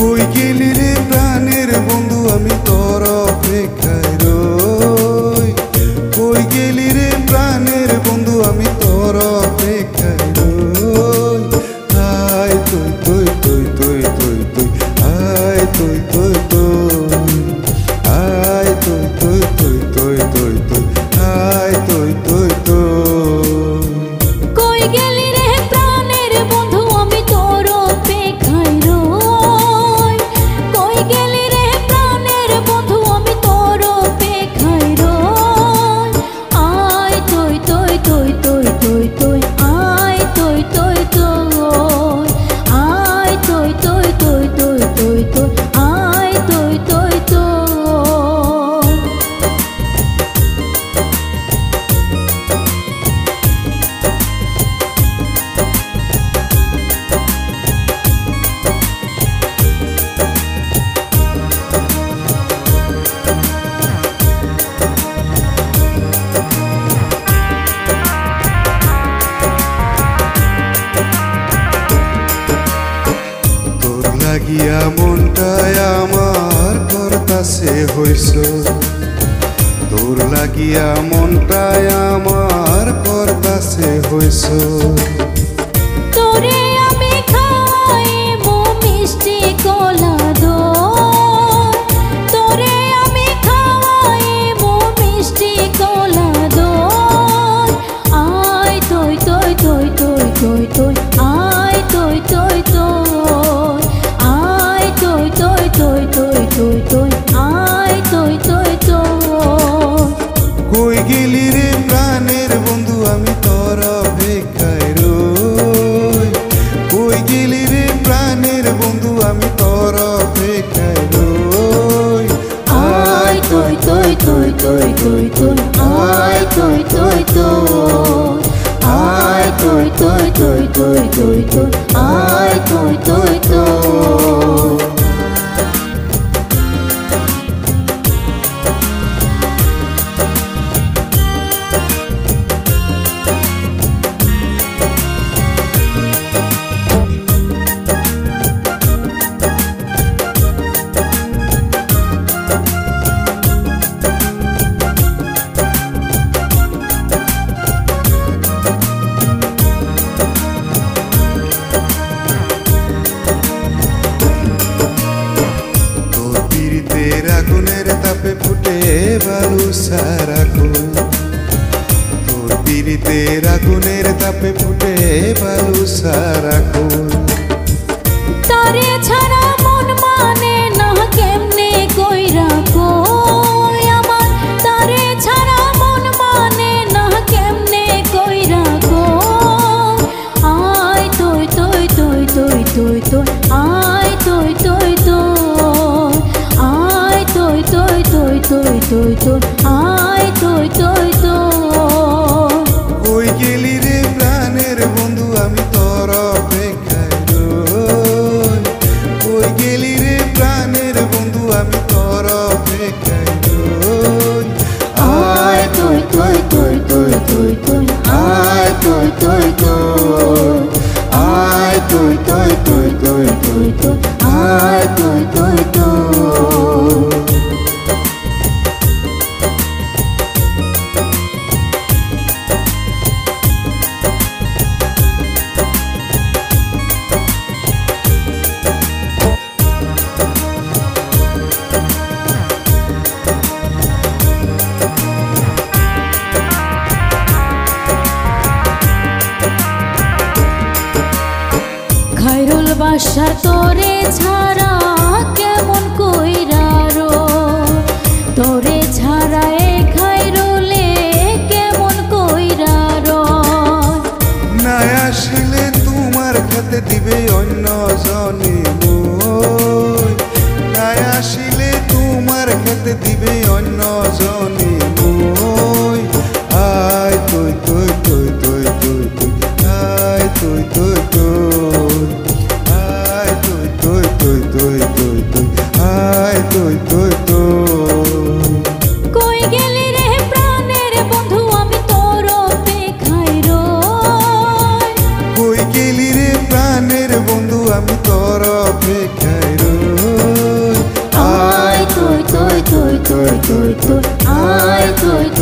কই গেলি রে প্রাণের বন্ধু আমি তোর অপেক্ষায় রই। কই গেলি রে প্রাণের বন্ধু আমি তোর অপেক্ষায় রই। আয় তুই তুই তুই তুই তুই তুই আয় তুই তুই তুই আয় তুই তুই তুই তুই তুই তুই আয় তুই তুই তুই। কই গেলি রে প্রাণের বন্ধু আমি তোর অপেক্ষায় রই। কই গেলি রে প্রাণের বন্ধু আমি তোর অপেক্ষায় রই। আয় তুই তুই তুই তুই তুই তুই আয় তুই তুই তুই আয় তুই তুই তুই তুই তুই তুই আয় তুই তুই তুই। তোর লাগিয়া মনটায় আমার করতাছে হইছ। তোর লাগিয়া মনটায় আমার করতাছে হইছ। তোরে আমি খাইবো মিষ্টি কলা দই। তোরে আমি খাইবো মিষ্টি কলা দই। আয় তুই তুই তুই তুই তুই তুই আয় তুই তুই তুই আয় তুই তুই তুই তুই তুই তুই আয় তুই তুই তুই। কই গেলি রে প্রাণের বন্ধু আমি তোর অপেক্ষায় রই। কই গেলি রে প্রাণের বন্ধু আমি তোর অপেক্ষায় রই। আয় তুই তুই তুই তুই তুই তুই আয় তুই তুই তুই আয় তুই তুই তুই তুই তুই তুই আয় তুই তুই তুই। তোর পীড়িতের আগুনের তাপে ফুটে বালু সারা কই। তোর পীড়িতের আগুনের তাপে ফুটে বালু সারা কই। তারে ছাড়া মন মানে না কেমনে কইরা কই আমার। তারে ছাড়া মন মানে না কেমনে কইরা কই। আয় তুই তুই তুই তুই তুই তুই আয় তুই তুই তুই আয় তুই তুই তুই তুই তুই তুই আয় তুই তুই তুই। কই গেলি রে প্রাণের বন্ধু আমি তোর অপেক্ষায় রই। কই গেলি রে প্রাণের বন্ধু আমি তোর অপেক্ষায় রই। আয় তুই তুই তুই তুই তুই তুই আয় তুই তুই তুই আয় তুই তুই তুই তুই তুই তুই আয় তুই তুই তুই। খায়রুল বাসার তোরে ছাড়া কেমন কইরা রই। তোরে ছাড়া এ খায়রুলে কেমন কইরা রই। না আসিলে তোমার খেতে দিবে অন্য জনে মই। না আসিলে তোমার খেতে দিবে অন্য জনে মই। আয় তুই তুই তুই তুই তুই তুই আয় তুই তুই তুই আয় তুই তুই তুই তুই তুই তুই আয় তুই তুই তুই। কই গেলি রে প্রাণের বন্ধু আমি তোর অপেক্ষায় রই। কই গেলি রে প্রাণের বন্ধু আমি তোর অপেক্ষায় রই। কই